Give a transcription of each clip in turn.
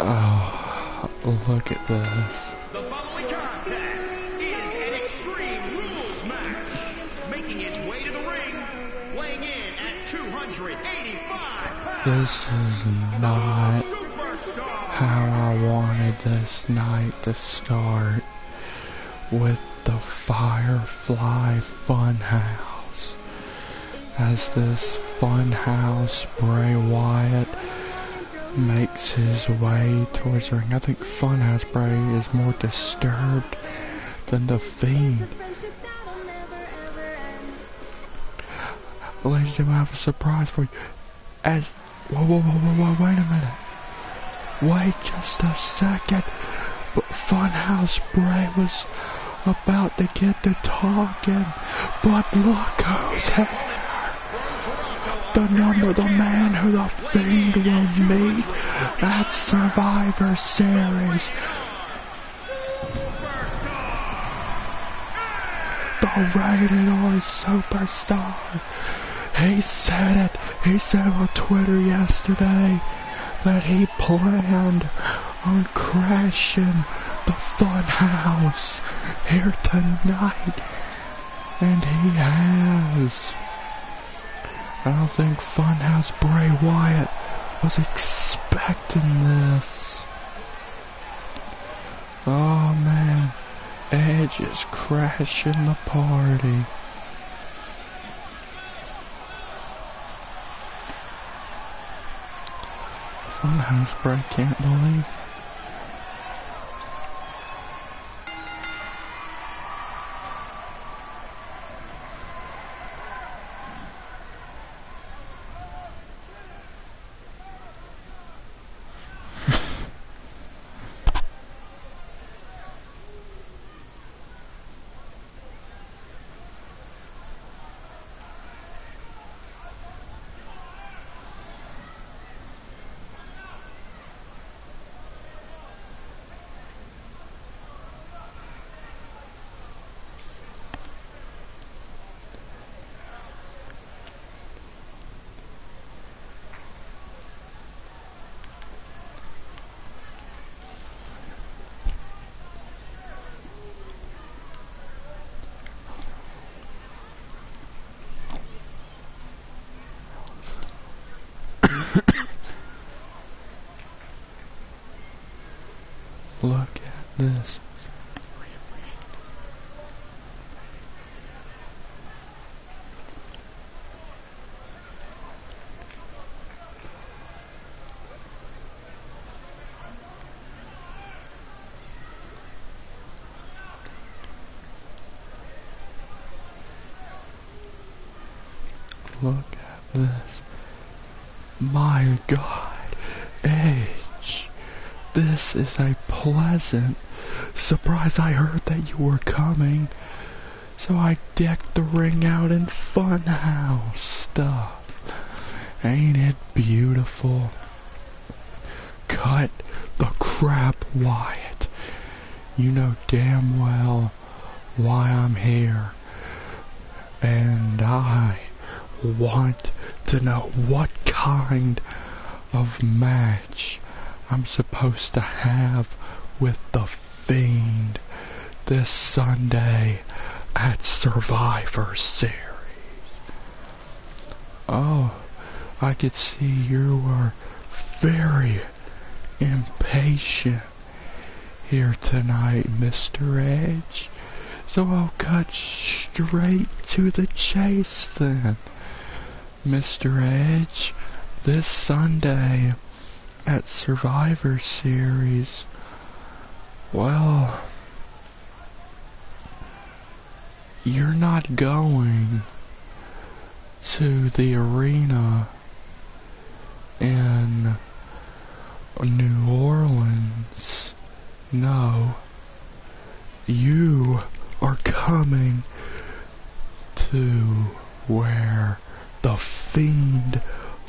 Oh, look at this. The following contest is an Extreme Rules match. Making his way to the ring, weighing in at 285 pounds. This is not how I wanted this night to start, with the Firefly Funhouse. As this Funhouse, Bray Wyatt makes his way towards the ring. I think Funhouse Bray is more disturbed than the Fiend. Ladies and gentlemen, I have a surprise for you. Whoa, wait a minute. Wait just a second. But Funhouse Bray was about to get to talking, but look who's here. The man who the Fiend will meet at Survivor Series. The Rated R Superstar. He said on Twitter yesterday that he planned on crashing the Funhouse here tonight, and he has. I don't think Funhouse Bray Wyatt was expecting this. Oh man, Edge is crashing the party. Funhouse Bray can't believe it. Look at this. Look at this. My God, Edge. This is a pleasant surprise. I heard that you were coming, so I decked the ring out in Funhouse stuff. Ain't it beautiful? Cut the crap, Wyatt. You know damn well why I'm here, and I want to know what kind of match I'm supposed to have with the Fiend this Sunday at Survivor Series. Oh, I could see you were very impatient here tonight, Mr. Edge. So I'll cut straight to the chase then. Mr. Edge, this Sunday at Survivor Series, well, you're not going to the arena in New Orleans. No, you are coming to where the Fiend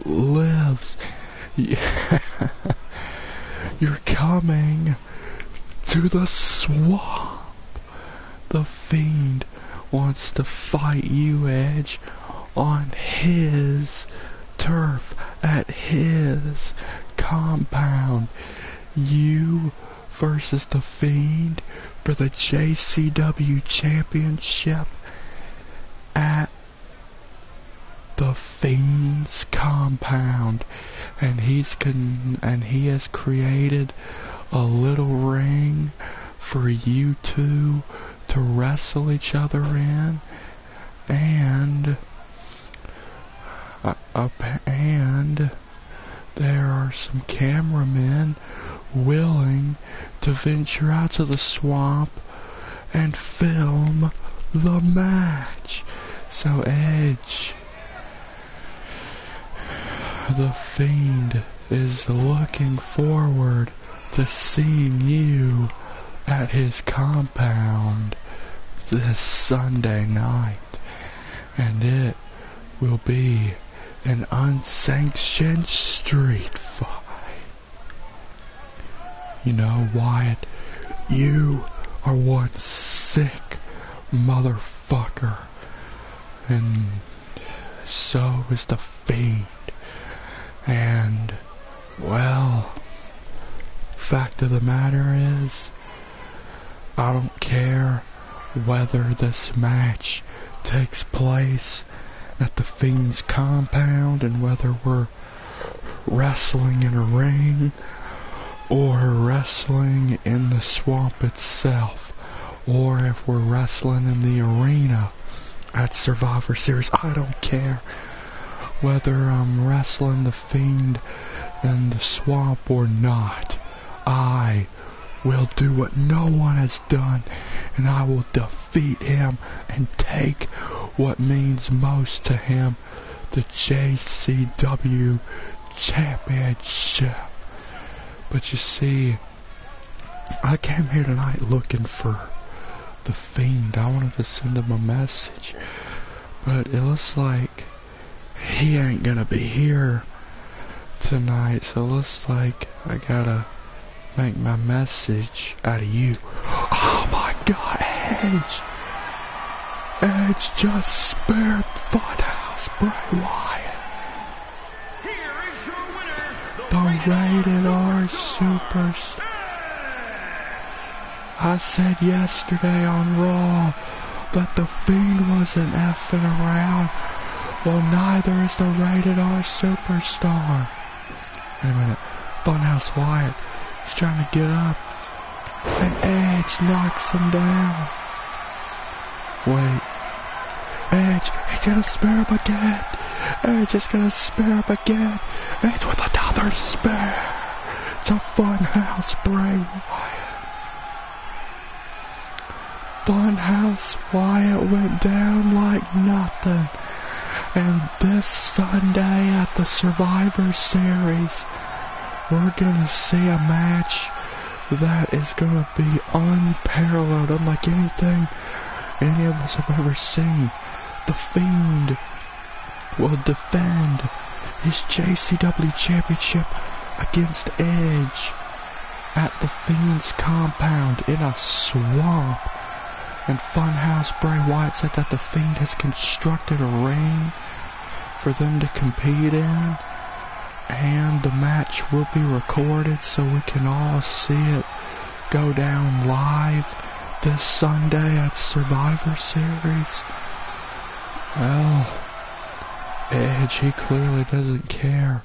lives. Yeah. You're coming to the swamp. The Fiend wants to fight you, Edge, on his turf, at his compound. you versus The Fiend for the JCW Championship at The Fiend's compound, and he has created a little ring for you two to wrestle each other in, and there are some cameramen willing to venture out to the swamp and film the match. So Edge, The Fiend, is looking forward to seeing you at his compound this Sunday night, and it will be an unsanctioned street fight. You know, Wyatt, you are one sick motherfucker, and so is The Fiend. And, well, fact of the matter is, I don't care whether this match takes place at The Fiend's compound and whether we're wrestling in a ring or wrestling in the swamp itself, or if we're wrestling in the arena at Survivor Series. I don't care whether I'm wrestling The Fiend in the swamp or not. I will do what no one has done, and I will defeat him and take what means most to him, the JCW Championship. But you see, I came here tonight looking for The Fiend. I wanted to send him a message, but it looks like he ain't gonna be here tonight, so it looks like I gotta make my message out of you. Oh my God, Edge! Edge just spared Funhouse Bray Wyatt. Here is your winner, The Rated R Superstar. I said yesterday on Raw that The Fiend wasn't effing around. Well, neither is the Rated R Superstar. Wait a minute. Funhouse Wyatt is trying to get up, and Edge knocks him down. Wait. Edge, he's gonna spare him again. Edge is gonna spare him again. Edge with another spare. It's a Funhouse Bray Wyatt. Funhouse Wyatt went down like nothing. And this Sunday at the Survivor Series, we're gonna see a match that is gonna be unparalleled, unlike anything any of us have ever seen. The Fiend will defend his JCW Championship against Edge at The Fiend's compound in a swamp. And Funhouse Bray Wyatt said that The Fiend has constructed a ring for them to compete in, and the match will be recorded so we can all see it go down live this Sunday at Survivor Series. Well, Edge, he clearly doesn't care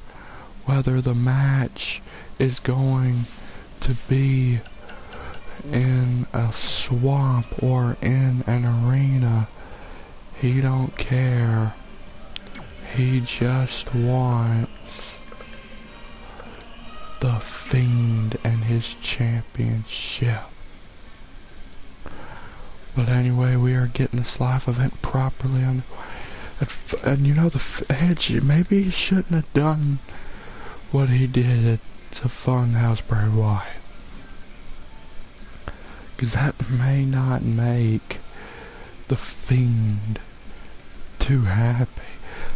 whether the match is going to be in a swamp or in an arena. He don't care. He just wants The Fiend and his championship. But anyway, we are getting this live event properly on, and you know, the Edge, maybe he shouldn't have done what he did to Funhouse Bray Wyatt, because that may not make The Fiend too happy,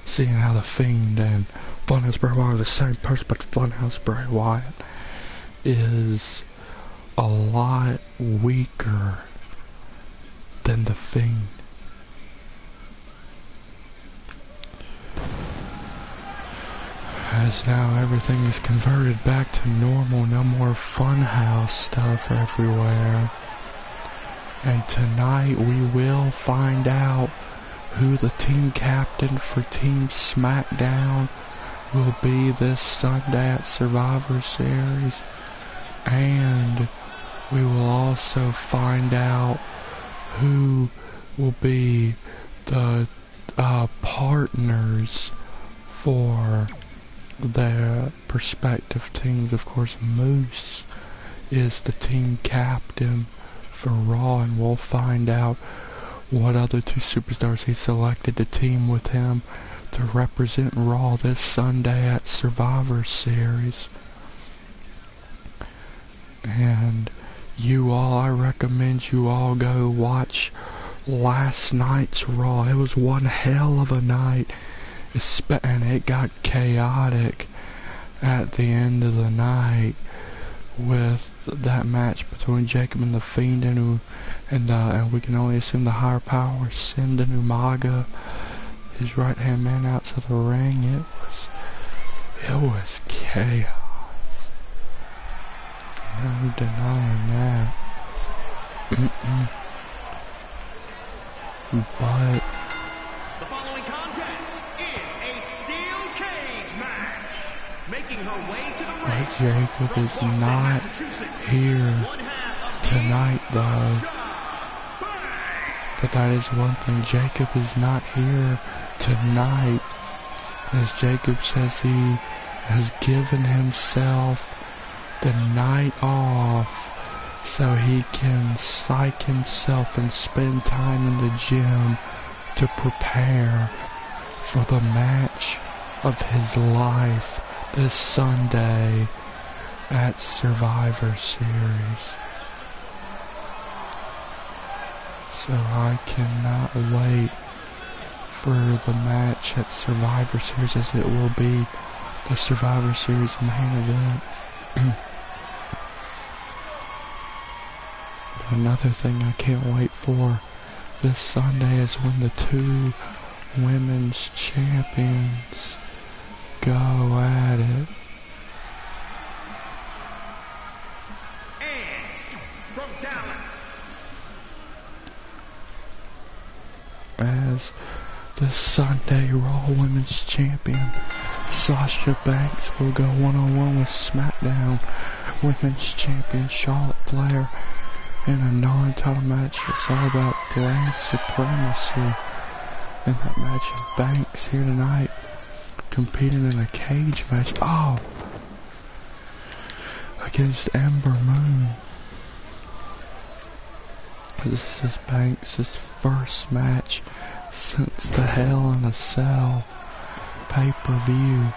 seeing how The Fiend and Funhouse Bray Wyatt are the same person, but Funhouse Bray Wyatt is a lot weaker than The Fiend. as now everything is converted back to normal, no more funhouse stuff everywhere. And tonight we will find out who the team captain for Team SmackDown will be this Sunday at Survivor Series. And we will also find out who will be the partners for their respective teams. Of course, Moose is the team captain for Raw, and we'll find out what other two superstars he selected to team with him to represent Raw this Sunday at Survivor Series. And you all, I recommend you all go watch last night's Raw. It was one hell of a night, and it got chaotic at the end of the night with that match between Jacob and The Fiend, and we can only assume the higher power sending Umaga, his right hand man, out to the ring. It was chaos. No denying that. But the following contest is a steel cage match. Making her way to the ring. But Jacob is not here tonight, though. But that is one thing. Jacob is not here tonight, as Jacob says he has given himself the night off so he can psych himself and spend time in the gym to prepare for the match of his life this Sunday at Survivor Series. So I cannot wait for the match at Survivor Series, as it will be the Survivor Series main event. Another thing I can't wait for this Sunday is when the two women's champions go at it. And from Dallas, as the Sunday Raw Women's Champion Sasha Banks will go one-on-one with SmackDown Women's Champion Charlotte Flair in a non-title match. It's all about brand supremacy. In that match, Banks here tonight competing in a cage match. Against Ember Moon. This is Banks' first match since the Hell in a Cell pay-per-view,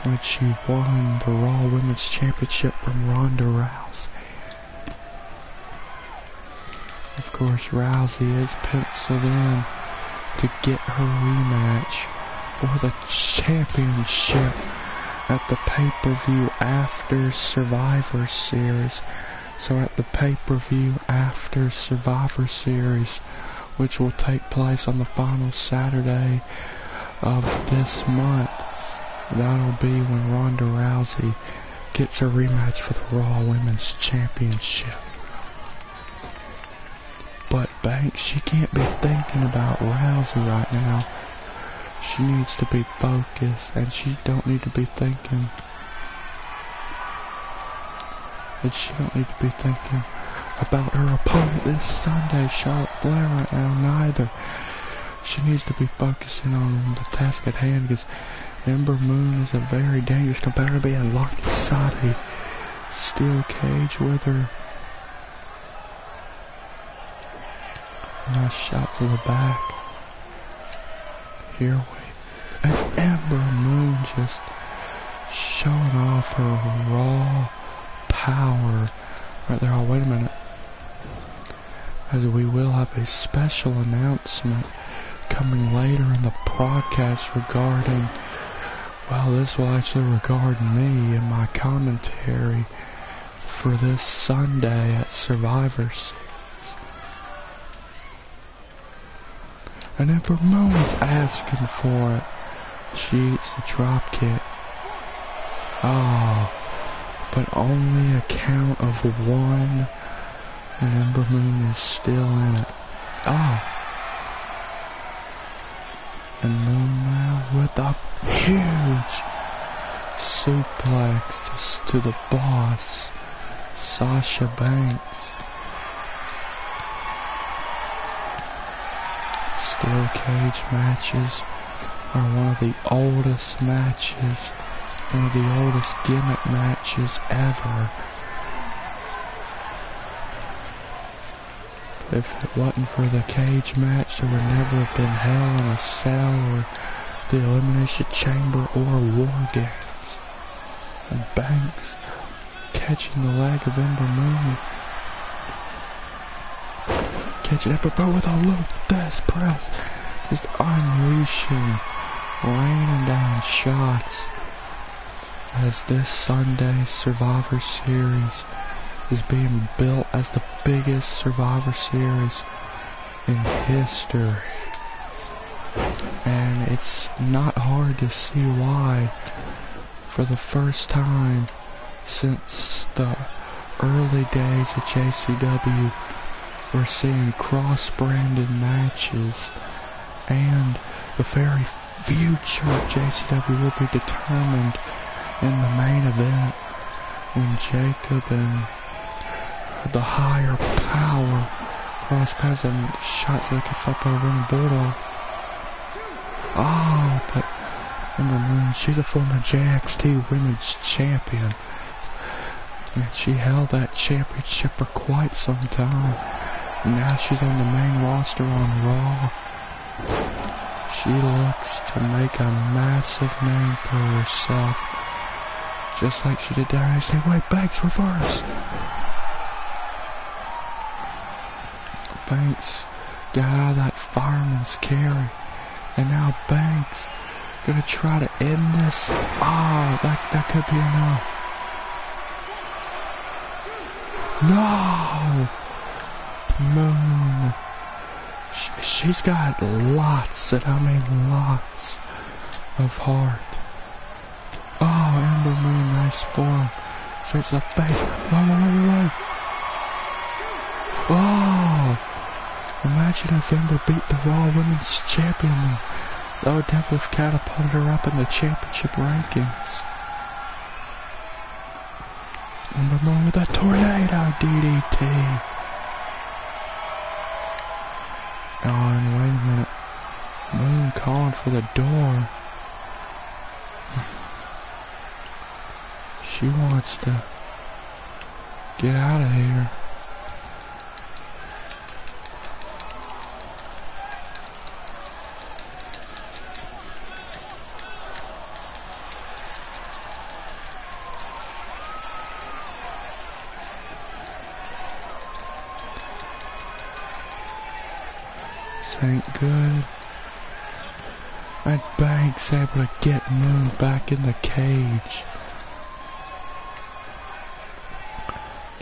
when she won the Raw Women's Championship from Ronda Rousey. Of course, Rousey is penciled in to get her rematch for the championship at the pay-per-view after Survivor Series. So at the pay-per-view after Survivor Series, which will take place on the final Saturday of this month, that'll be when Ronda Rousey gets her rematch for the Raw Women's Championship. But Banks, she can't be thinking about Rousey right now. She needs to be focused, and she don't need to be thinking. And she don't need to be thinking about her opponent this Sunday, Charlotte Flair, right now, neither. She needs to be focusing on the task at hand, because Ember Moon is a very dangerous competitor, being locked inside a steel cage with her. Nice shot to the back. And Ember Moon just showing off her raw power right there. Oh, wait a minute. As we will have a special announcement coming later in the broadcast regarding, well, this will actually regard me and my commentary for this Sunday at Survivor Series. And Ember Moon is asking for it. She eats the drop kick. Oh, but only a count of 1, and Ember Moon is still in it. Oh. And Moon now with a huge suplex to the boss, Sasha Banks. Steel cage matches are one of the oldest matches, one of the oldest gimmick matches ever. If it wasn't for the cage match, there would never have been Hell in a Cell or the Elimination Chamber or War Games. And Banks catching the leg of Ember Moon. Catching Ember Moon with a low death press. Just unleashing, raining down shots. As this Sunday's Survivor Series is being built as the biggest Survivor Series in history. And it's not hard to see why. For the first time since the early days of JCW, we're seeing cross-branded matches, and the very future of JCW will be determined in the main event when Jacob and the higher power cross paths and shots so they can fuck over Running Bulldog. Oh, but Ember Moon, she's a former JXT Women's Champion. And she held that championship for quite some time. And now she's on the main roster on Raw. She looks to make a massive name for herself. Just like she did down there. Say, wait, Banks, reverse. Banks got out of that fireman's carry. And now Banks gonna try to end this. Oh, that could be enough. No! Moon. She's got lots, and I mean lots, of heart. Oh, Ember Moon, nice form. Straight to the face. Wait. Oh! Imagine if Ember beat the Raw Women's Champion. That would definitely have catapulted her up in the championship rankings. Ember Moon with a tornado DDT. Oh, and wait a minute. Moon calling for the door. She wants to get out of here. Ain't good. And Banks able to get Moon back in the cage.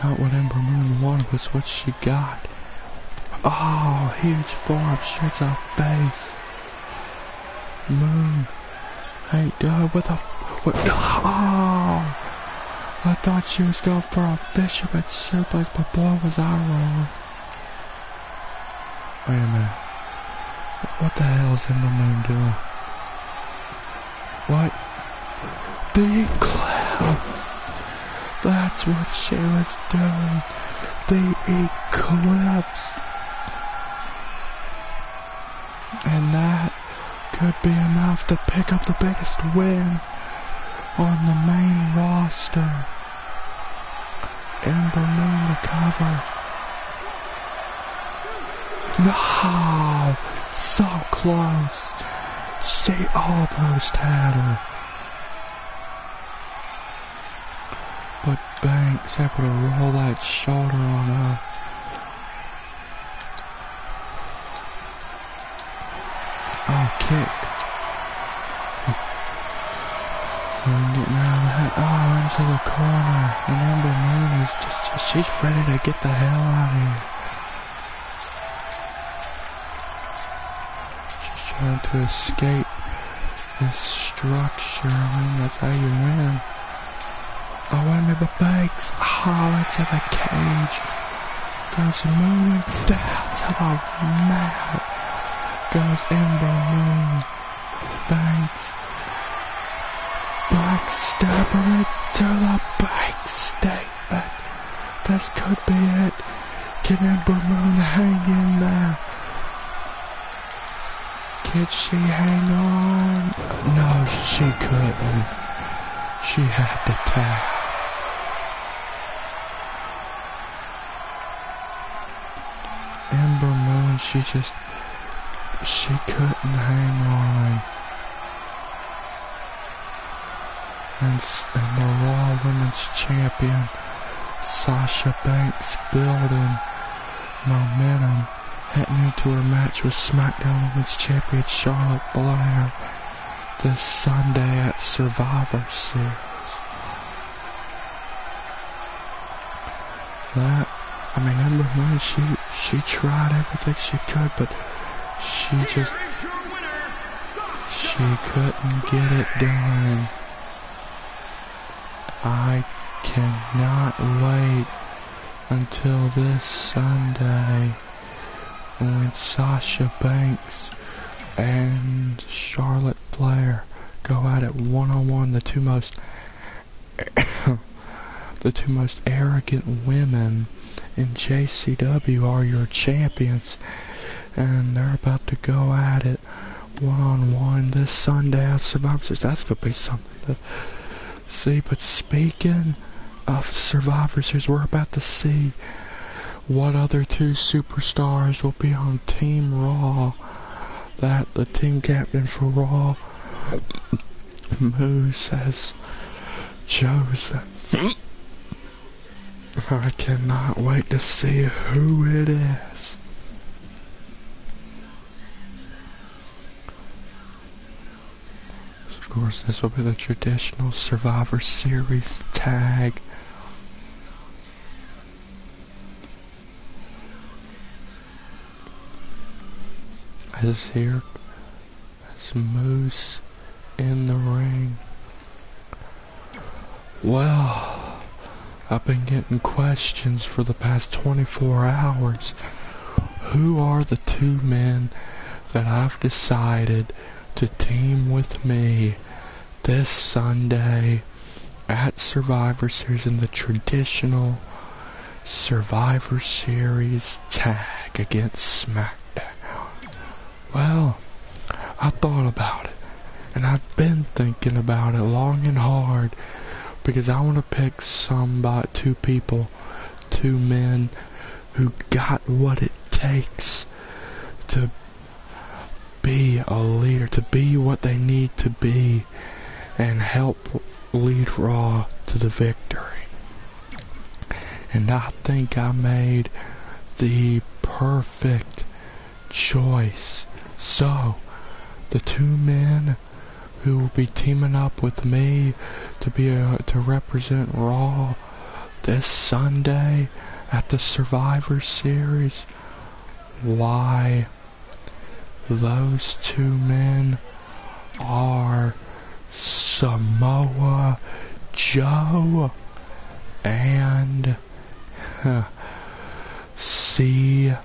Not what Ember Moon wanted, was what she got. Oh, huge forearm straight to the face. Moon ain't good with a... Oh! I thought she was going for a fisherman suplex, but boy was I wrong. Wait a minute. What the hell is Ember Moon doing? What? The Eclipse! That's what she was doing. The Eclipse. And that could be enough to pick up the biggest win on the main roster. Ember Moon the cover. No! So close. She almost had her. But Banks able to roll that shoulder on up. Oh, kick. And getting out of that. Oh, into the corner. And Ember Moon is just she's ready to get the hell out of here. Trying to escape this structure. I mean, that's how you win. Oh, wait a minute, but Banks. Oh, it's in the cage. Goes Moon down to the mat. Goes Ember Moon. Banks. Backstabber into the bank statement. This could be it. Can Ember Moon hang in there? Can she hang on? No, she couldn't. She had to tap. Ember Moon, she couldn't hang on. And the Raw Women's Champion, Sasha Banks, building momentum, heading into her match with SmackDown Women's Champion Charlotte Flair this Sunday at Survivor Series. Ember Moon, she tried everything she could, but she couldn't get it done. I cannot wait until this Sunday when Sasha Banks and Charlotte Flair go at it one-on-one. The two most arrogant women in JCW are your champions, and they're about to go at it one-on-one this Sunday at Survivor Series. That's gonna be something to see. But speaking of Survivor Series, we're about to see what other two superstars will be on Team Raw. That the team captain for Raw, Moose, has chosen. I cannot wait to see who it is. Of course, this will be the traditional Survivor Series tag. As Moose in the ring. Well, I've been getting questions for the past 24 hours. Who are the two men that I've decided to team with me this Sunday at Survivor Series in the traditional Survivor Series tag against SmackDown? Well, I thought about it, and I've been thinking about it long and hard, because I want to pick two men who got what it takes to be a leader, to be what they need to be, and help lead Raw to the victory. And I think I made the perfect choice. So, the two men who will be teaming up with me to represent Raw this Sunday at the Survivor Series, why, those two men are Samoa Joe and CM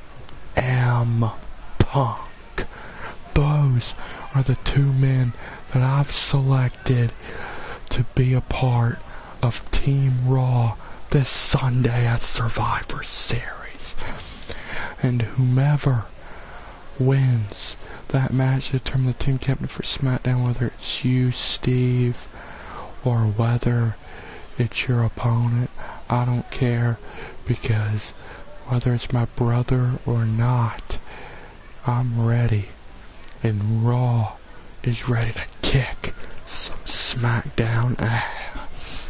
Punk. Those are the two men that I've selected to be a part of Team Raw this Sunday at Survivor Series. And whomever wins that match to determine the team captain for SmackDown, whether it's you, Steve, or whether it's your opponent, I don't care, because whether it's my brother or not, I'm ready. And Raw is ready to kick some SmackDown ass.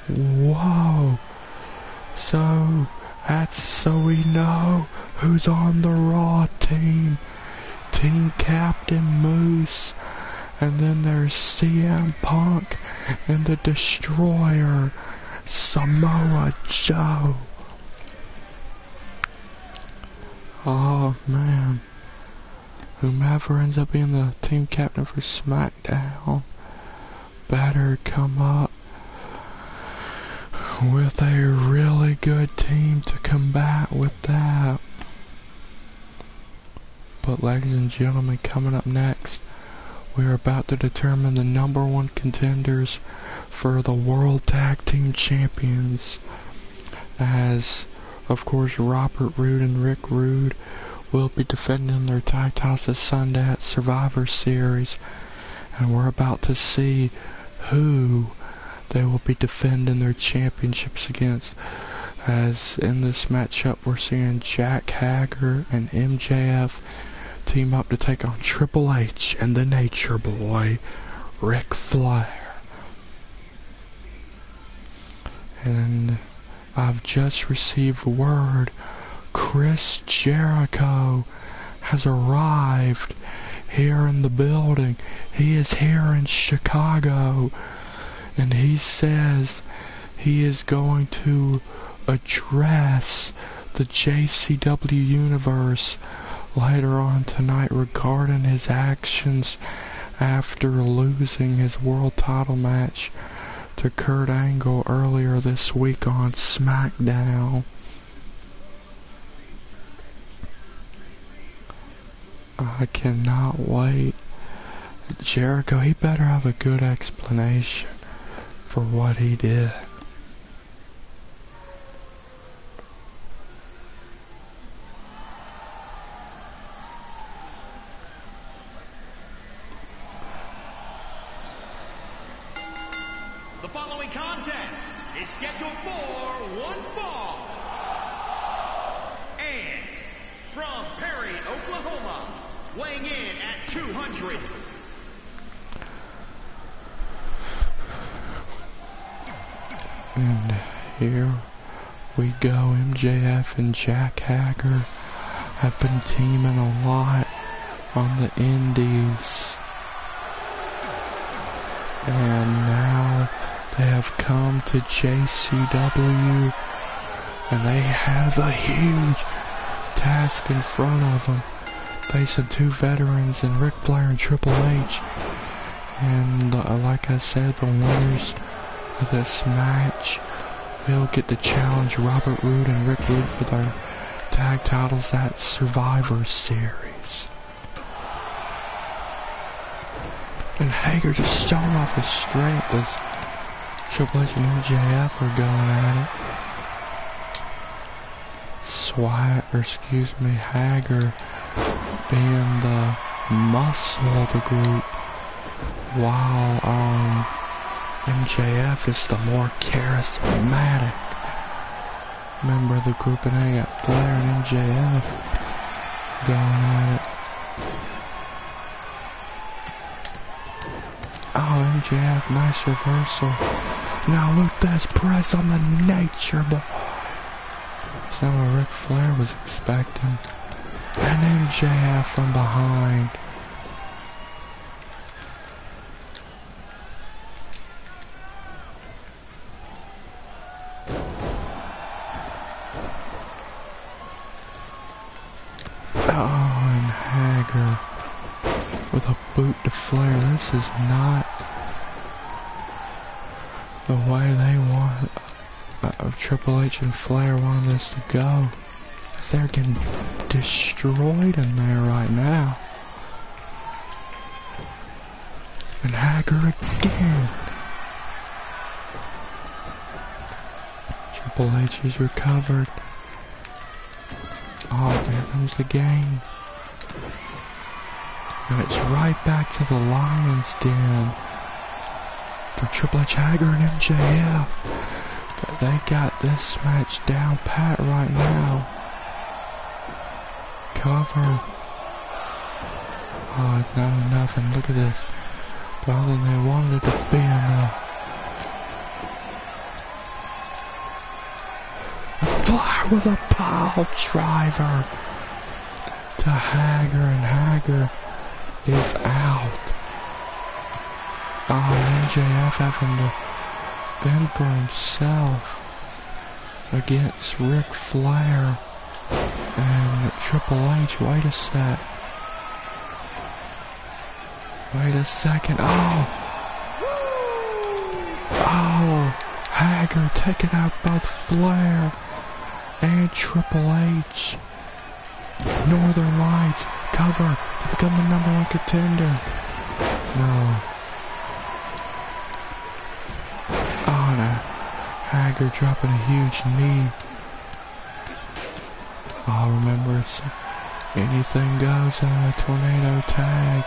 Whoa. So we know who's on the Raw team. Team Captain Moose. And then there's CM Punk and the Destroyer, Samoa Joe. Oh man. Whomever ends up being the team captain for SmackDown better come up with a really good team to combat with that. But ladies and gentlemen, coming up next, we are about to determine the #1 contenders for the World Tag Team Champions, as of course Robert Roode and Rick Rude will be defending their tag titles at Sundance Survivor Series, and we're about to see who they will be defending their championships against, as in this matchup we're seeing Jack Hager and MJF team up to take on Triple H and the Nature Boy, Ric Flair. And I've just received word Chris Jericho has arrived here in the building. He is here in Chicago, and he says he is going to address the JCW universe later on tonight regarding his actions after losing his world title match to Kurt Angle earlier this week on SmackDown. I cannot wait. Jericho, he better have a good explanation for what he did. The following contest is scheduled for one fall. And from Perry, Oklahoma, weighing in at 200. And here we go. MJF and Jack Hager have been teaming a lot on the indies, and now they have come to JCW, and they have a huge task in front of them, facing two veterans in Ric Flair and Triple H. And like I said, the winners of this match will get to challenge Robert Roode and Rick Rude for their tag titles at Survivor Series. And Hager just showing off his strength as Triple H and MJF are going at it. Hager being the muscle of the group, while MJF is the more charismatic member of the group, and I got Flair and MJF going at it. Oh, MJF, nice reversal. Now look at this press on the Nature Boy. That's not what Ric Flair was expecting. And MJF from behind. Oh, and Hager with a boot to Flair. This is not the way they want Triple H and Flair wanted this to go. They're getting destroyed in there right now. And Hager again. Triple H is recovered. Oh, there comes the game. And it's right back to the Lion's Den for Triple H, Hager, and MJF. They got this match down pat right now. Cover. Oh, it's not enough, and look at this. Well, then they wanted it to be enough. Flair with a pile driver to Hager, and Hager is out. Oh, MJF having to fend for himself against Ric Flair and Triple H. Wait a sec. Wait a second. Oh! Oh! Hager taken out by Flair and Triple H. Northern Lights cover to become the #1 contender. No. Oh no. Hager dropping a huge knee. Oh, remember, it's anything goes in a tornado tag.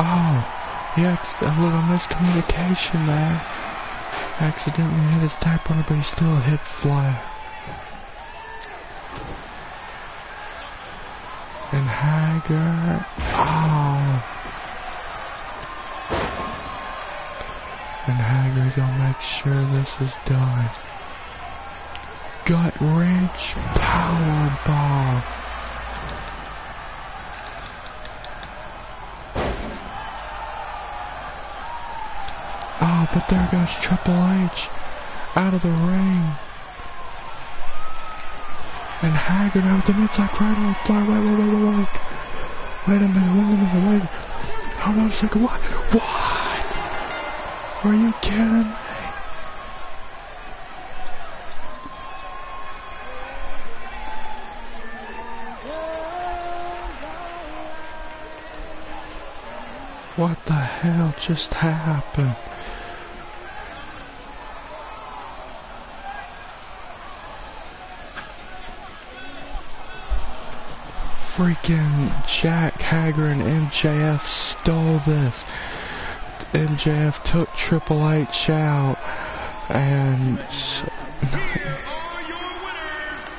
Oh, yeah, a little miscommunication there. Accidentally hit his tag partner, but he still hit Flair. And Hager, oh. And Hager's gonna make sure this is done. Gut wrench powerbomb. Oh, but there goes Triple H out of the ring. And Hager now with the midside cradle. Wait. Wait a minute. Hold on a second. What? Are you kidding me? What the hell just happened? Freaking Jack Hager and MJF stole this. MJF took Triple H out, and Here are your winners.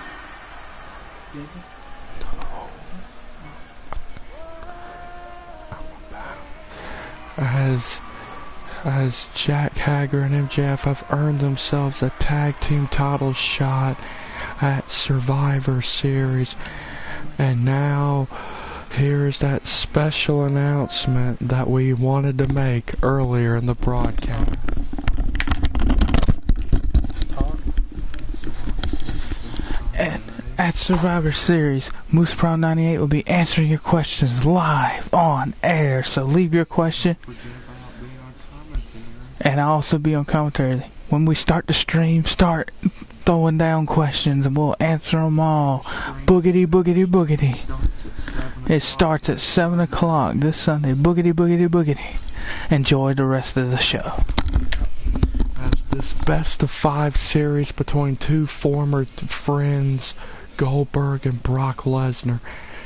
As Jack Hager and MJF have earned themselves a tag team title shot at Survivor Series. And now, here's that special announcement that we wanted to make earlier in the broadcast. And at Survivor Series, Moose Pro 98 will be answering your questions live on air. So leave your question, and I'll also be on commentary. When we start the stream, start throwing down questions and we'll answer them all. Boogity, boogity, boogity. It starts at 7 o'clock this Sunday. Boogity, boogity, boogity. Enjoy the rest of the show. As this best of 5 series between two former friends, Goldberg and Brock Lesnar,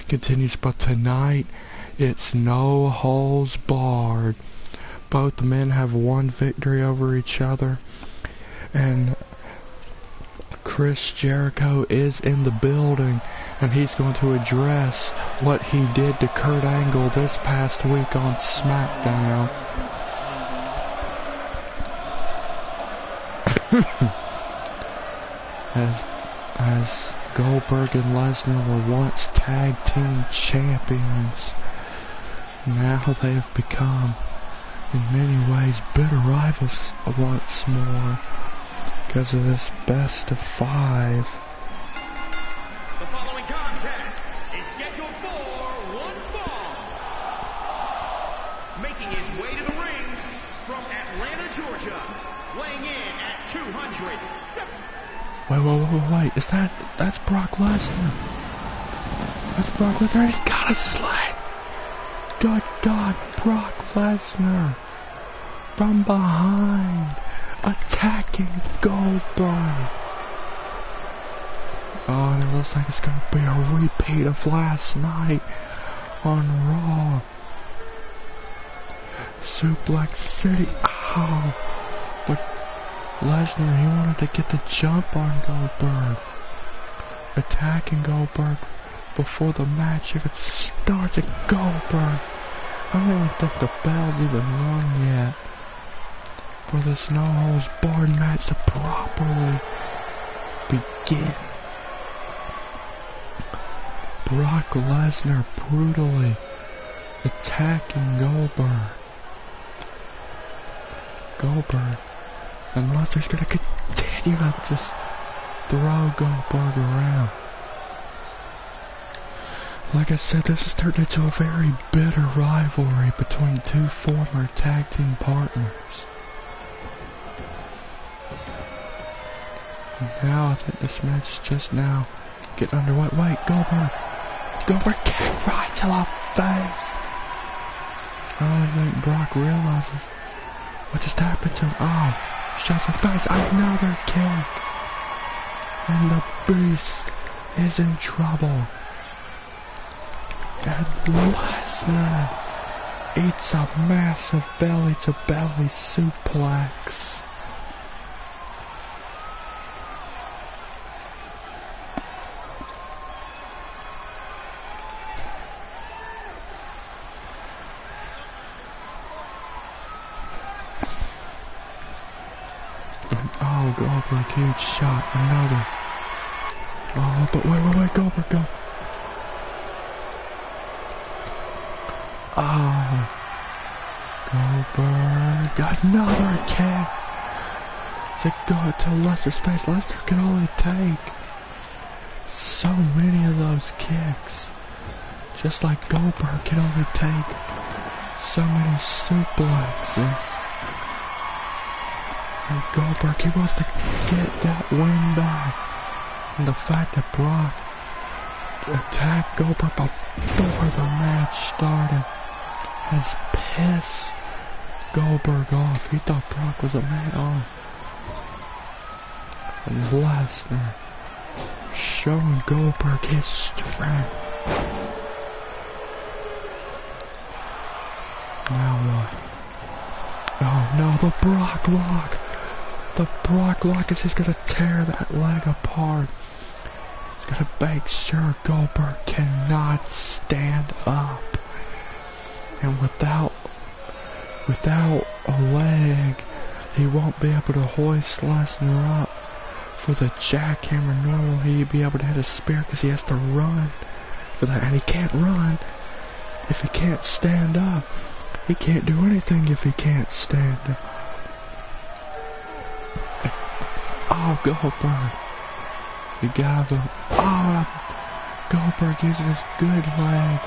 continues, but tonight it's no holds barred. Both men have one victory over each other, and Chris Jericho is in the building, and he's going to address what he did to Kurt Angle this past week on SmackDown. as Goldberg and Lesnar were once tag team champions, now they have become, in many ways, bitter rivals once more because of this best of 5. The following contest is scheduled for one fall. Making his way to the ring from Atlanta, Georgia, weighing in at 207. Wait. That's Brock Lesnar. That's Brock Lesnar. He's got a sled. Good God, Brock Lesnar. From behind. Attacking Goldberg. Oh, and it looks like it's going to be a repeat of last night on Raw. Suplex City. Ow. But Lesnar, he wanted to get the jump on Goldberg. Attacking Goldberg before the match even starts at Goldberg. I don't even think the bell's even rung yet for this no holds barred match to properly begin. Brock Lesnar brutally attacking Goldberg. And Lesnar's gonna continue to just throw Goldberg around. Like I said, this has turned into a very bitter rivalry between two former tag team partners. Now I think this match is just now getting underway. Wait, Goldberg kick right to the face. I don't think Brock realizes what just happened to him. Oh, shots in the face. Another kick. And the Beast is in trouble. And Lesnar eats a massive belly-to-belly suplex. Oh, Goldberg, huge shot, another. Oh, but wait, Goldberg, go. Oh, Goldberg, got another kick. To go to Lesnar's face. Lesnar can only take so many of those kicks. Just like Goldberg can only take so many suplexes. And Goldberg, he wants to get that win back. And the fact that Brock attacked Goldberg before the match started has pissed Goldberg off. He thought Brock was a man on. And Lesnar showing Goldberg his strength. Now what? Oh no, the Brock lock. The Brock lock is just gonna tear that leg apart. It's gonna make sure Goldberg cannot stand up. And without a leg, he won't be able to hoist Lesnar up for the jackhammer. Normally he'd be able to hit a spear because he has to run for that. And he can't run if he can't stand up. He can't do anything if he can't stand up. Oh, Goldberg. You gotta... Oh, Goldberg using his good leg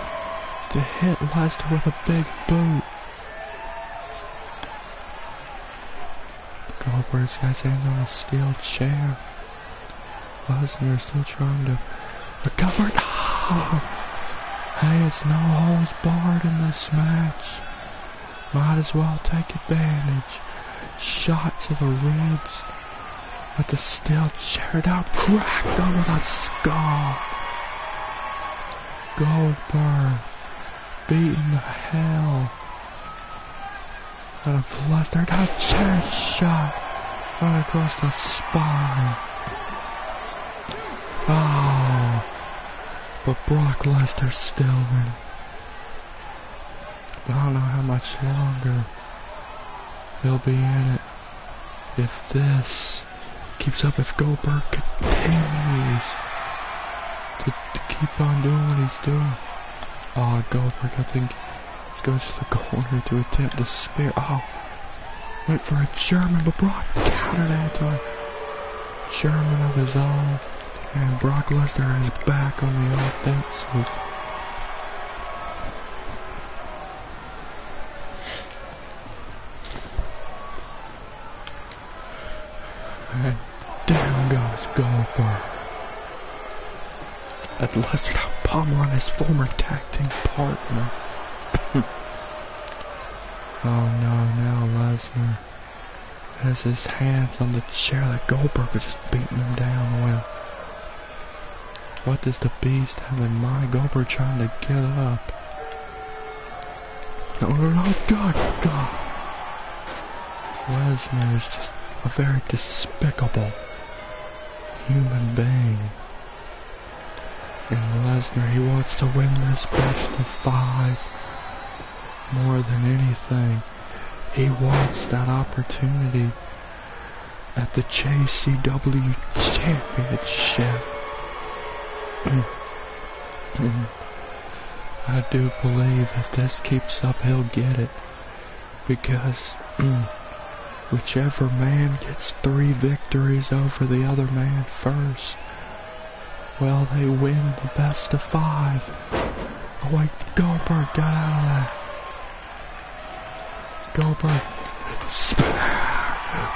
to hit Lesnar with a big boot. Goldberg's got his hands on a steel chair. Lesnar is still trying to recover. Oh. Hey, it's no holds barred in this match. Might as well take advantage. Shot to the ribs with the steel chair down, cracked over the skull. Goldberg beating the hell out of Lesnar. Got a chair shot right across the spine. Oh, but Brock Lesnar's still winning. But I don't know how much longer he'll be in it if this keeps up, if Goldberg continues to keep on doing what he's doing. Oh, Goldberg, I think he's going to the corner to attempt to spear. Oh, went for a German, but Brock countered into a German of his own. And Brock Lesnar is back on the offensive. And down goes Goldberg. And Lesnar now pummeling his former tag team partner. Oh no, now Lesnar has his hands on the chair that Goldberg was just beating him down with. What does the Beast have in mind? Goldberg trying to get up. No, God. Lesnar is just a very despicable human being. And Lesnar, he wants to win this best of 5 more than anything. He wants that opportunity at the JCW Championship. I do believe if this keeps up, he'll get it. Because whichever man gets 3 victories over the other man first, well, they win the best of 5. Oh wait, Goldberg got out of that. Goldberg.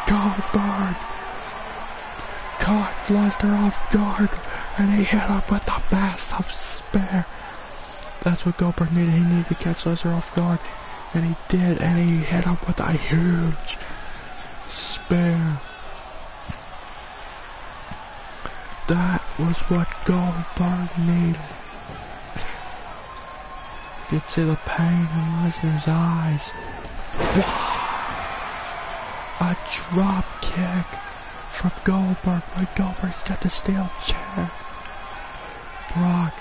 Goldberg caught Lesnar off guard, and he hit up with the massive spear. That's what Goldberg needed. He needed to catch Lesnar off guard, and he did, and he hit up with a huge spear. That was what Goldberg needed. You could see the pain in Lesnar's eyes. Wow! A drop kick from Goldberg, but Goldberg's got the steel chair. Brock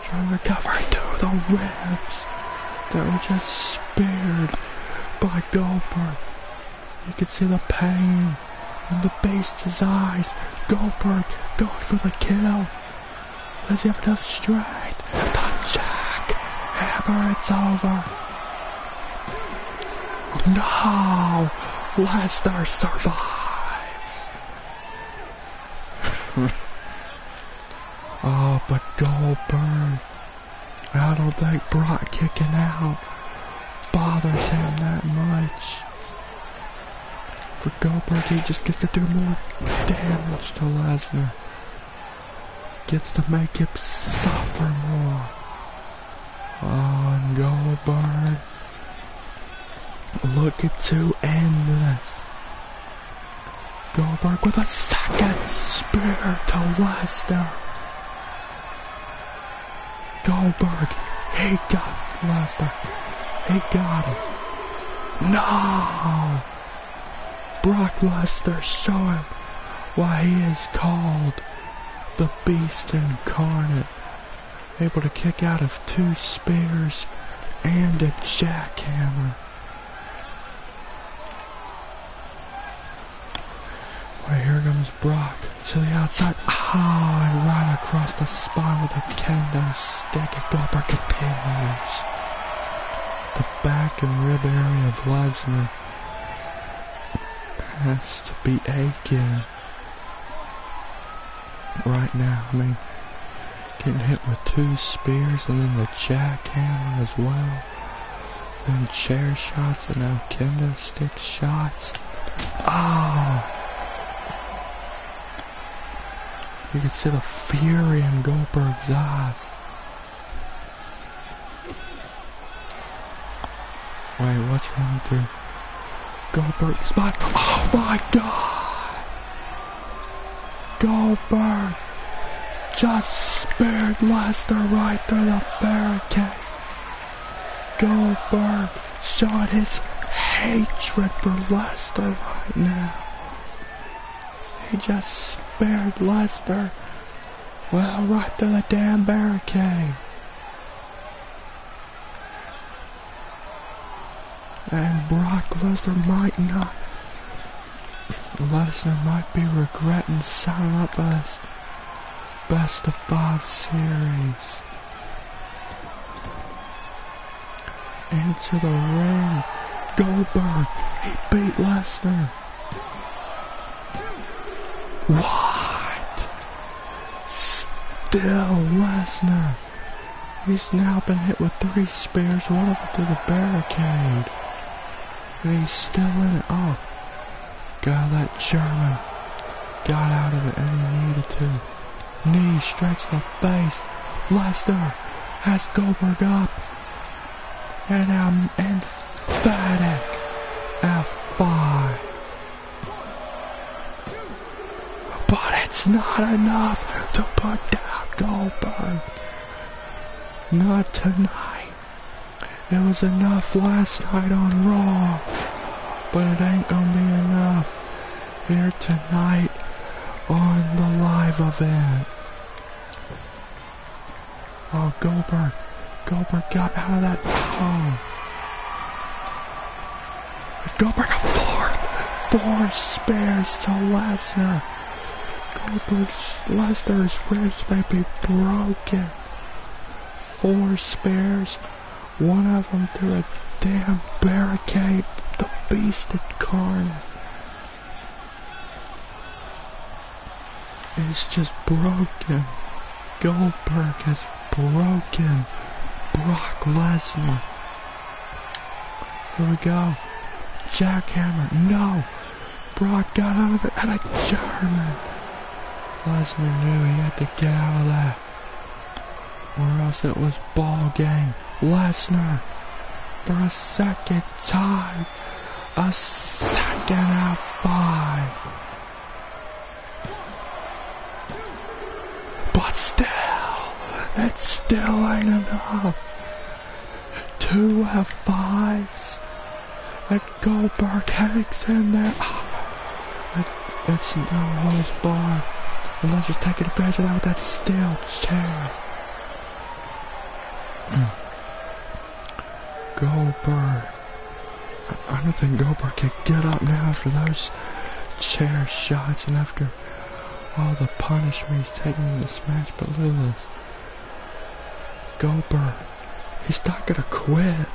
trying to recover through the ribs that were just speared by Goldberg. You could see the pain in the beast's eyes. Goldberg going for the kill. Does he have enough strength? The jackhammer, it's over. No! Lesnar survives! Oh, but Goldberg, I don't think Brock kicking out bothers him that much. For Goldberg, he just gets to do more damage to Lesnar. Gets to make him suffer more. Oh, and Goldberg looking to end this. Goldberg with a second spear to Lesnar. Goldberg, he got Lesnar. He got him. No! Brock Lesnar showing why he is called the Beast Incarnate. Able to kick out of 2 spears and a jackhammer. Right, here comes Brock to the outside. And right across the spine with a kendo stick. And Goldberg continues. The back and rib area of Lesnar has to be aching right now. I mean, getting hit with 2 spears and then the jackhammer as well. Then chair shots and now kendo stick shots. Oh! You can see the fury in Goldberg's eyes. Wait, what's running through Goldberg's spine? Oh my God! Goldberg just speared Lesnar right through the barricade. Goldberg showed his hatred for Lesnar right now. He just spared Lesnar. Well, right through the damn barricade. And Brock Lesnar might not. Lesnar might be regretting signing up for this best of 5 series. Into the ring. Goldberg, he beat Lesnar. What? Still Lesnar. He's now been hit with 3 spears, one of them through the barricade. And he's still in it. Oh, God, that German got out of it and he needed to. Knee strikes the face. Lesnar has Goldberg up. And an emphatic F5. But it's not enough to put down Goldberg. Not tonight. It was enough last night on Raw. But it ain't gonna be enough here tonight on the live event. Oh, Goldberg got out of that. Oh. Goldberg a 4 spears to Lesnar. Lesnar's ribs may be broken. 4 spears, one of them through a damn barricade. The Beast Incarnate is just broken. Goldberg has broken Brock Lesnar. Here we go. Jackhammer. No. Brock got out of it, and a German. Lesnar knew he had to get out of that, or else it was ball game. Lesnar, for a second time, a second out of 5. But still, it still ain't enough. 2 F5s, and Goldberg hangs in there. It's no holds barred. And let's just take advantage of that with that steel chair. Goldberg. I don't think Goldberg can get up now after those chair shots and after all the punishment he's taking in this match. But look at this. Goldberg. He's not gonna quit.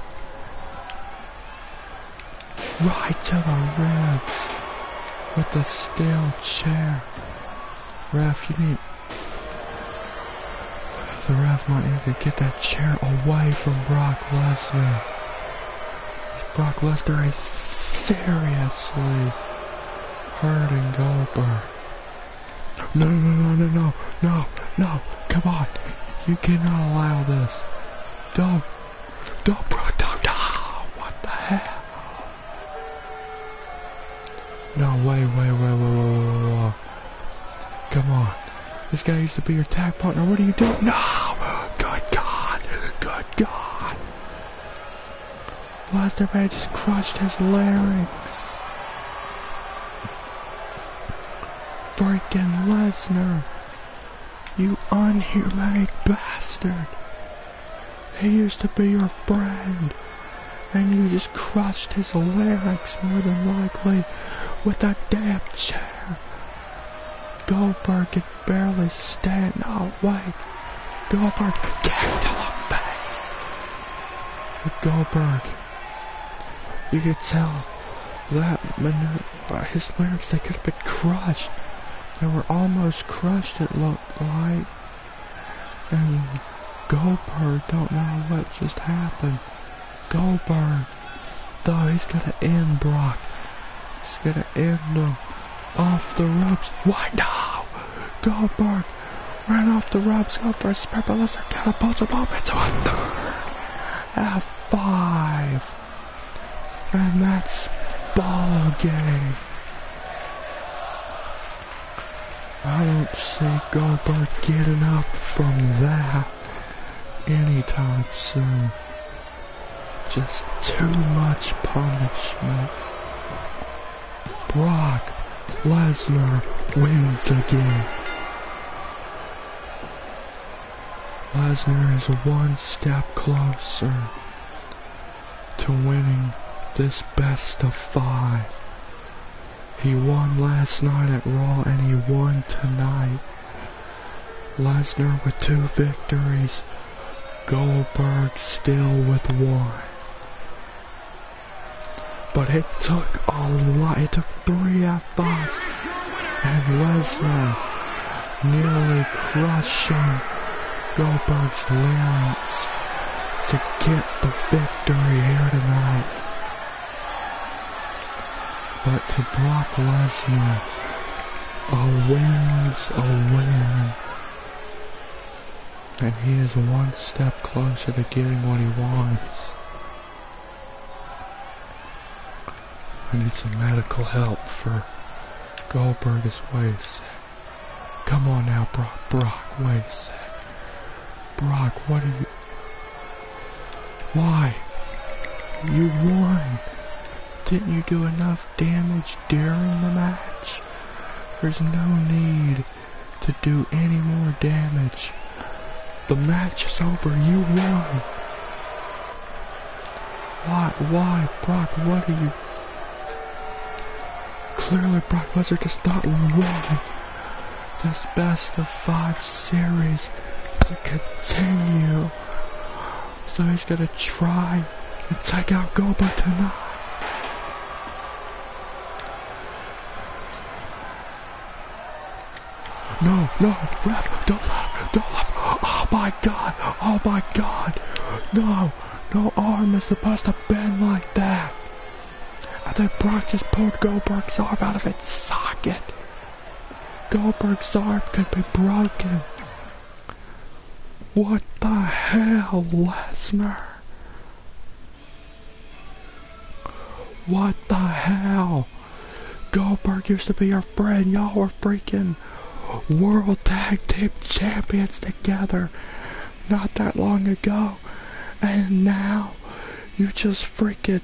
Right to the ribs with the steel chair. Ref, you need... The ref might need to get that chair away from Brock Lesnar. Brock Lesnar is seriously hurting Goldberg. No, come on. You cannot allow this. Don't, Brock, don't, no, what the hell? No, wait. Come on. This guy used to be your tag partner. What are you doing? No! Good God! Lesnar man just crushed his larynx. Freaking Lesnar. You unhumane bastard. He used to be your friend. And you just crushed his larynx more than likely with that damn chair. Goldberg could barely stand. Oh, wait. Goldberg kicked to the face. With Goldberg, you could tell that his larynx, they could have been crushed. They were almost crushed, it looked like. And Goldberg don't know what just happened. Goldberg, though, he's gonna end Brock. He's gonna end him off the ropes. Why no? Goldberg ran off the ropes. Goldberg spare, but Lesnar catapults him up into a third F5. And that's ball game. I don't see Goldberg getting up from that anytime soon. Just too much punishment. Brock Lesnar wins again. Lesnar is one step closer to winning this best of 5. He won last night at Raw and he won tonight. Lesnar with 2 victories, Goldberg still with 1. But it took a lot. It took 3 F5s. And Lesnar nearly crushing Goldberg's larynx to get the victory here tonight. But to Brock Lesnar, a win's a win. And he is one step closer to getting what he wants. I need some medical help for Goldberg. Wait a sec. Come on now, Brock, wait a sec. Brock, what are you... Why? You won. Didn't you do enough damage during the match? There's no need to do any more damage. The match is over. You won. Why, Brock, what are you... Clearly, Brock Lesnar does not want this best of 5 series to continue. So he's gonna try and take out Goldberg tonight. No, ref, don't let him. Oh my god. No arm is supposed to bend like that. I think Brock just pulled Goldberg's arm out of its socket. Goldberg's arm could be broken. What the hell, Lesnar? What the hell? Goldberg used to be your friend. Y'all were freaking World Tag Team Champions together not that long ago. And now you just freaking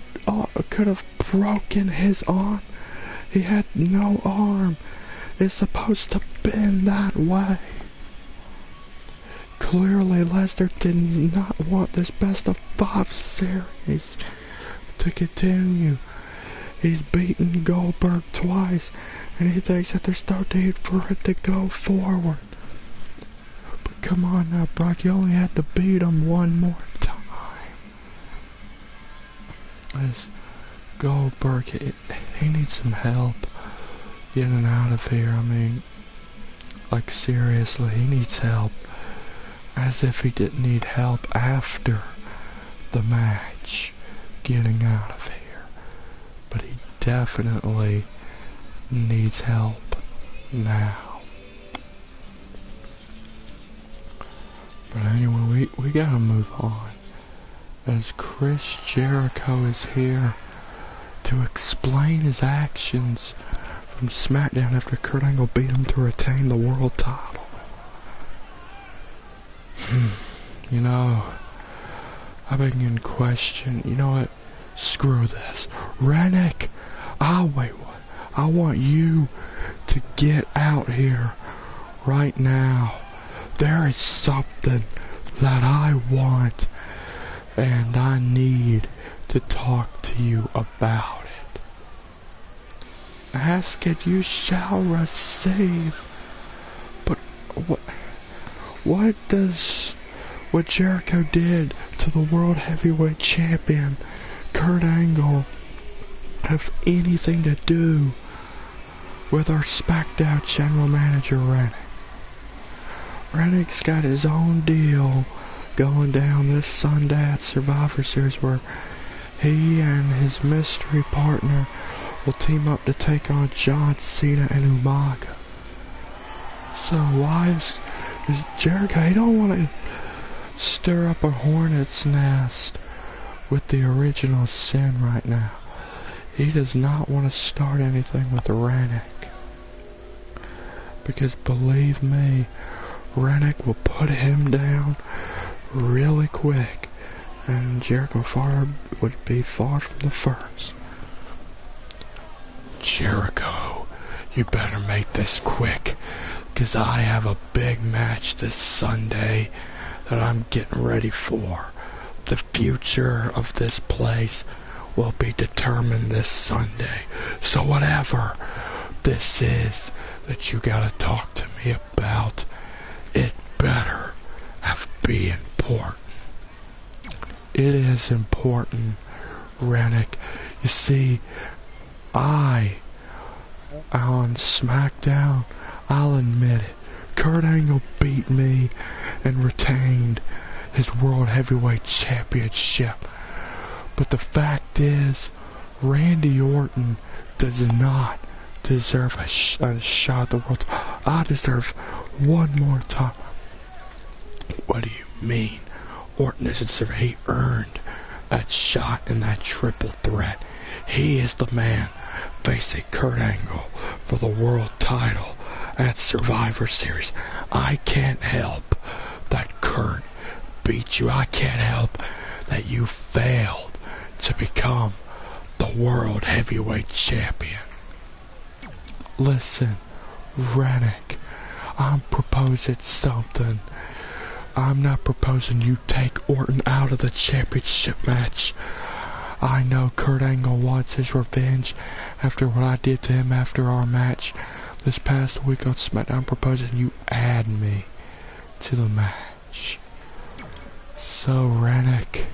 could have broken his arm. He had no arm. It's supposed to bend that way. Clearly Lesnar did not want this best of 5 series to continue. He's beaten Goldberg twice, and he thinks that there's no need for it to go forward. But come on now, Brock, you only had to beat him one more time. This Goldberg, he needs some help getting out of here. I mean, like seriously, he needs help. As if he didn't need help after the match getting out of here. But he definitely needs help now. But anyway, we gotta move on. As Chris Jericho is here to explain his actions from SmackDown after Kurt Angle beat him to retain the world title. You know, I've been in question. You know what? Screw this. Rennick, I want you to get out here right now. There is something that I want and I need to talk to you about it. Ask it, you shall receive. But what Jericho did to the World Heavyweight Champion Kurt Angle have anything to do with our SmackDown General Manager Rennick? Rennick's got his own deal going down this Sunday at Survivor Series where he and his mystery partner will team up to take on John Cena and Umaga. So why is Jericho, he don't want to stir up a hornet's nest with the original Sin right now. He does not want to start anything with Rennick. Because believe me, Rennick will put him down really quick. And Jericho would be far from the first. Jericho, you better make this quick. Because I have a big match this Sunday that I'm getting ready for. The future of this place will be determined this Sunday. So whatever this is that you gotta talk to me about, it better be important. It is important, Rennick. You see, on SmackDown, I'll admit it, Kurt Angle beat me and retained his World Heavyweight Championship. But the fact is, Randy Orton does not deserve a shot at the world. I deserve one more time. What do you mean? Orton doesn't deserve it. He earned that shot in that triple threat. He is the man facing Kurt Angle for the world title at Survivor Series. I can't help that Kurt beat you. I can't help that you failed to become the World Heavyweight Champion. Listen, Rennick, I'm proposing something. I'm not proposing you take Orton out of the championship match. I know Kurt Angle wants his revenge after what I did to him after our match this past week on SmackDown. I'm proposing you add me to the match. So, Rennick,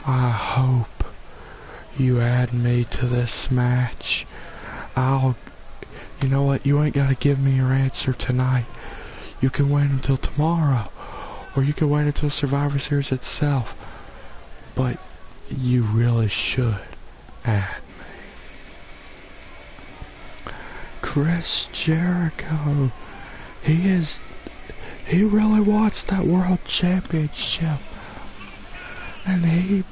I hope you add me to this match. You know what, you ain't gotta give me your answer tonight. You can wait until tomorrow, or you can wait until Survivor Series itself. But you really should add me. Chris Jericho. He really wants that world championship. And he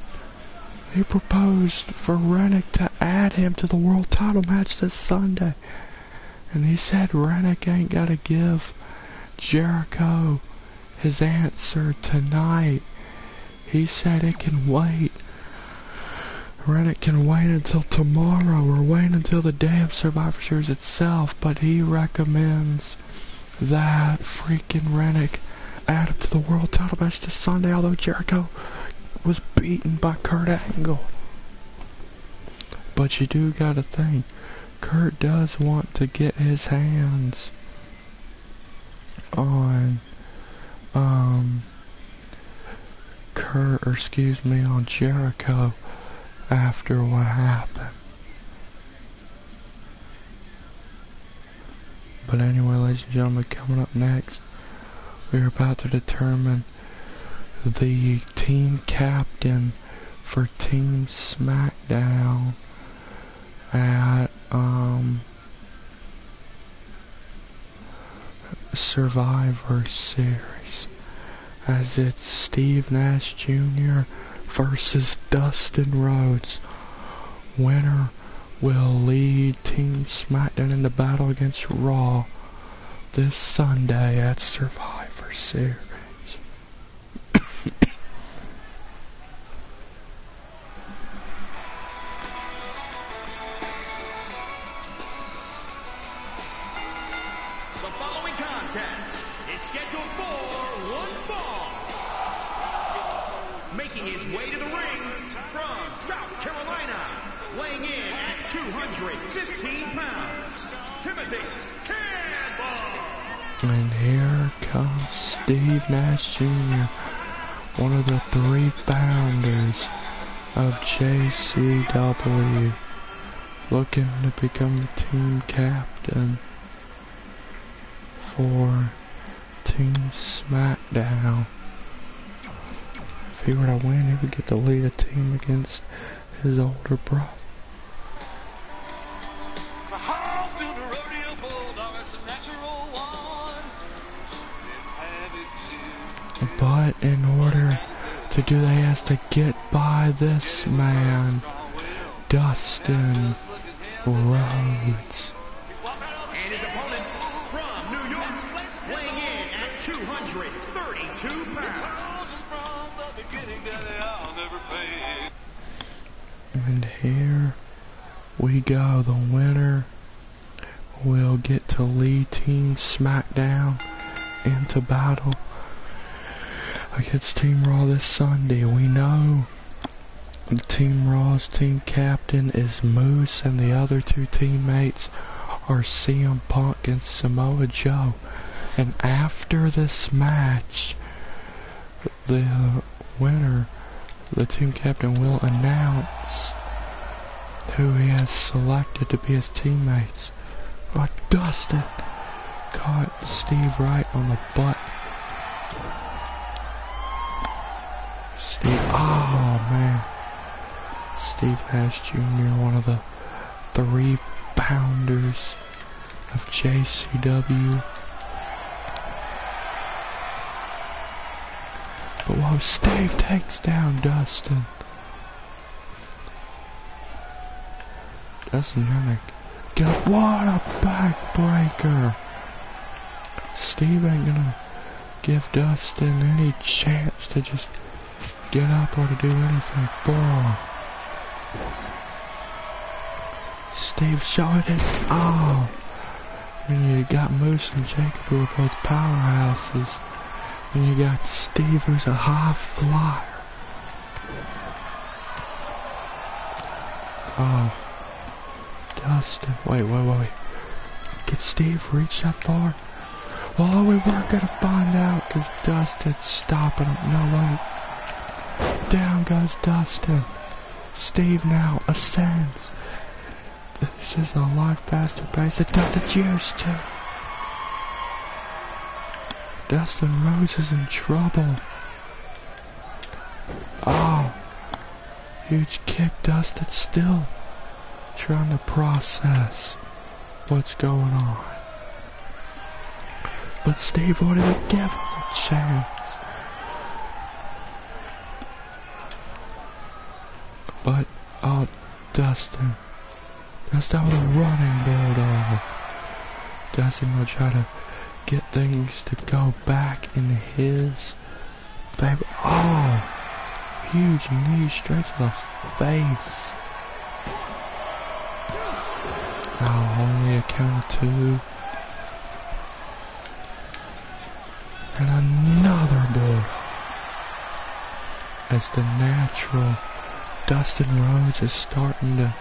proposed for Rennick to add him to the world title match this Sunday. And he said Rennick ain't gotta give Jericho his answer tonight. He said it can wait. Rennick can wait until tomorrow or wait until the day of Survivor Series itself, but he recommends that freaking Rennick add him to the world title match this Sunday, although Jericho was beaten by Kurt Angle. But you do gotta think, Kurt does want to get his hands on on Jericho after what happened. But anyway, ladies and gentlemen, coming up next, we're about to determine the team captain for Team SmackDown at Survivor Series, as it's Steve Nash Jr. versus Dustin Rhodes. Winner will lead Team SmackDown in the battle against Raw this Sunday at Survivor Series. The following contest is scheduled for one fall. Making his way to the ring from South Carolina, weighing in at 215 pounds, Timothy Campbell. And here comes Steve Nash Jr., one of the 3 founders of JCW, looking to become the team captain for Team SmackDown. If he were to win, he would get to lead a team against his older brother. But in order to do that, he has to get by this man, Dustin Rhodes. And his opponent from New York, weighing in at 232 pounds. And here we go. The winner will get to lead Team SmackDown into battle against Team Raw this Sunday. We know Team Raw's team captain is Moose, and the other 2 teammates are CM Punk and Samoa Joe. And after this match, the winner, the team captain, will announce who he has selected to be his teammates. But Dustin caught Steve right on the butt. Oh man, Steve Nash Jr., one of the 3 founders of JCW. But whoa, Steve takes down Dustin. Dustin trying to get up. What a backbreaker! Steve ain't gonna give Dustin any chance to just get up or to do anything. Boom. Steve showing his and you got Moose and Jacob, who are both powerhouses, and you got Steve, who's a high flyer. Dustin, wait. Did Steve reach that far? Well, we weren't gonna find out because Dustin's stopping him. No, wait. Down goes Dustin. Steve now ascends. This is a lot faster pace than Dustin's used to. Dustin Rhodes is in trouble. Huge kick. Dustin still trying to process. what's going on. But Steve wanted to give him a chance. But, oh, Dustin with a running bulldog. Dustin will try to get things to go back in his favor. Oh, huge knee straight to the face. Oh, only a count of 2. And another bulldog. As the natural Dustin Rhodes is starting to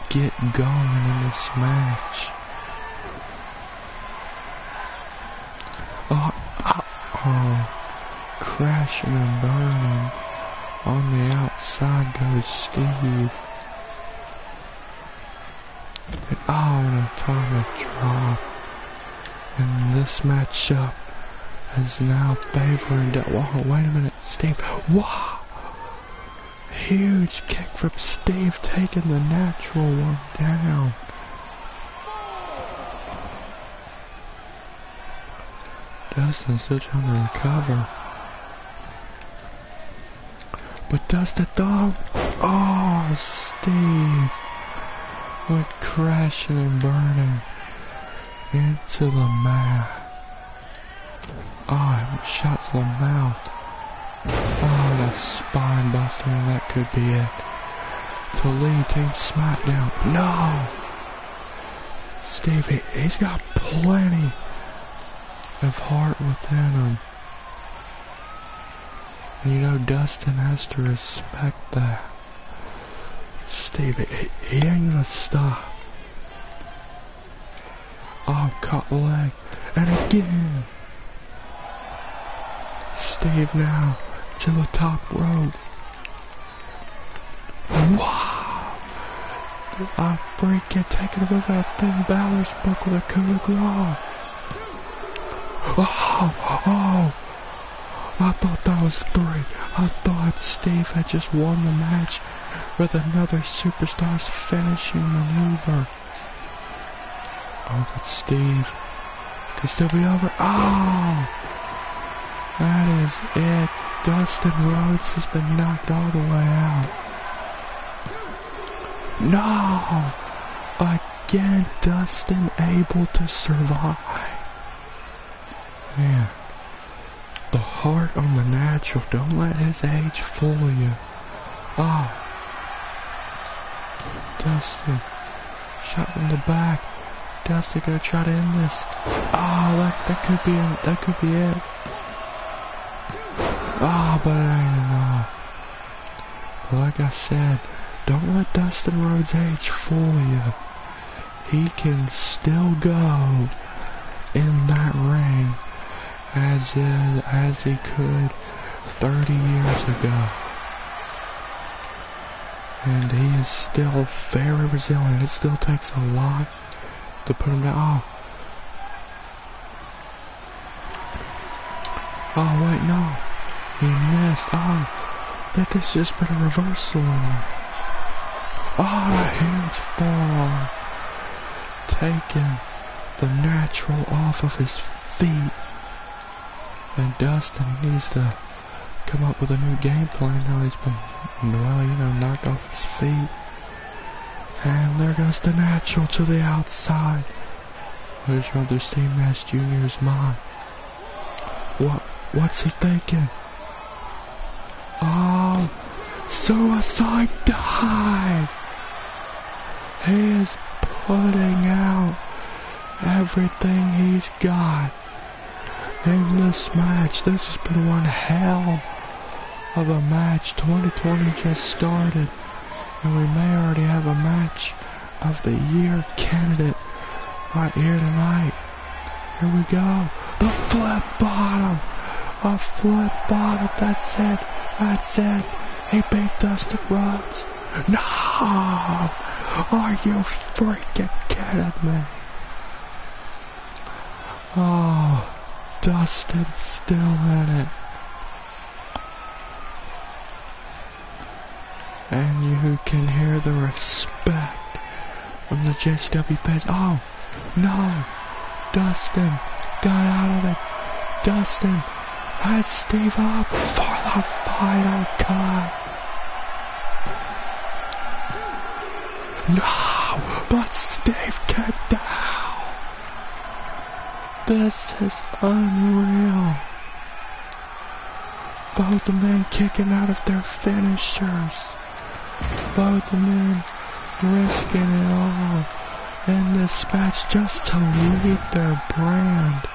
get going in this match. Oh, crashing and burning. On the outside goes Steve. And an atomic drop. And this matchup is now favoring... Whoa, wait a minute, Steve. Wow! Huge kick from Steve, taking the natural one down. Dustin still trying to recover. But Dustin, oh, Steve went crashing and burning into the mat. Oh, shot to the mouth. Oh, that spine buster, and that could be it. To lead Team SmackDown. No! Steve, he's got plenty of heart within him. And you know, Dustin has to respect that. Steve, he ain't gonna stop. Oh, caught the leg. And again. Steve now to the top rope. Wow! I freaking taking a move out Finn Balor's book with a coup de grace. Oh! I thought that was 3. I thought Steve had just won the match with another superstar's finishing maneuver. Oh, but Steve could still be over. Oh! That is it. Dustin Rhodes has been knocked all the way out. No! Again, Dustin able to survive. Man, the heart on the natural. Don't let his age fool you. Oh. Dustin. Shot from the back. Dustin gonna try to end this. Oh, that could be it. That could be it. Oh, but it ain't enough. But like I said, don't let Dustin Rhodes' age fool you. He can still go in that ring as he could 30 years ago. And he is still very resilient. It still takes a lot to put him down. Oh wait, no. He missed. Oh, that has just been a reversal. Oh, a huge forearm. Taking the natural off of his feet. And Dustin needs to come up with a new game plan now he's been, knocked off his feet. And there goes the natural to the outside. Where's Brother Steve Nash Jr.'s mind? What's he thinking? Oh, suicide dive! He is putting out everything he's got in this match. This has been one hell of a match. 2020 just started, and we may already have a match of the year candidate right here tonight. Here we go. The flip bottom. A flip bottom. That's it. That's it. He beat Dustin Rhodes. No! Are you freaking kidding me? Oh, Dustin's still in it. And you can hear the respect from the JCW fans. Oh, no. Dustin got out of it. Dustin has Steve up for the final cut. No, but Steve kicked out. This is unreal. Both men kicking out of their finishers. Both men risking it all in this match just to lead their brand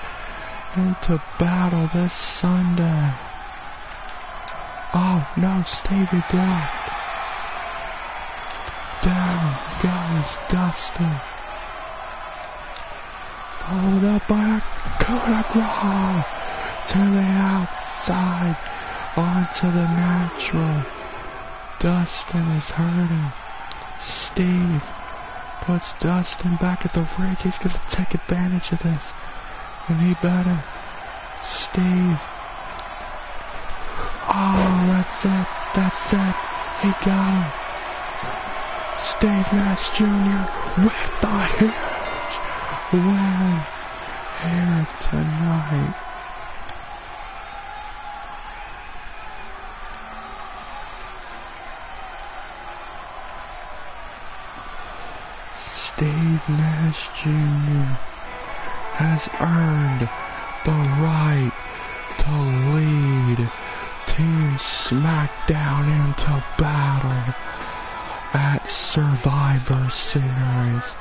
into battle this Sunday. Oh no, Stevie blocked. Down goes Dustin. Followed up by a coup de grace to the outside onto the natural. Dustin is hurting. Steve puts Dustin back at the ring. He's going to take advantage of this. And he better. Steve. Oh, that's it. That's it. He got him. Steve Nash Jr. with the huge win here tonight. Steve Nash Jr. has earned the right to lead Team SmackDown into battle at Survivor Series.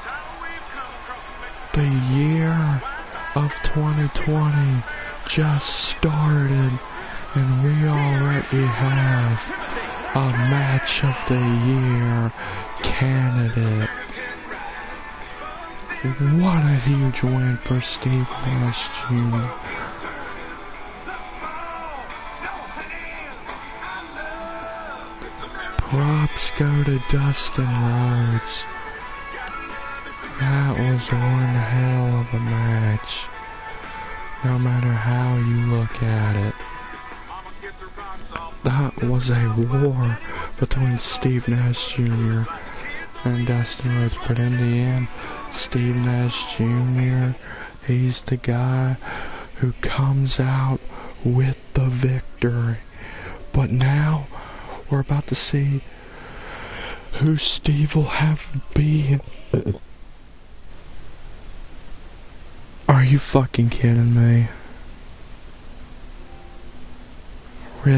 The year of 2020 just started and we already have a Match of the Year candidate. What a huge win for Steve Nash Jr. Props go to Dustin Rhodes. That was one hell of a match. No matter how you look at it. That was a war between Steve Nash Jr. and Dustin Rhodes. But in the end, Steve Nash Jr., he's the guy who comes out with the victory. But now, we're about to see who Steve will have beat. Are you fucking kidding me?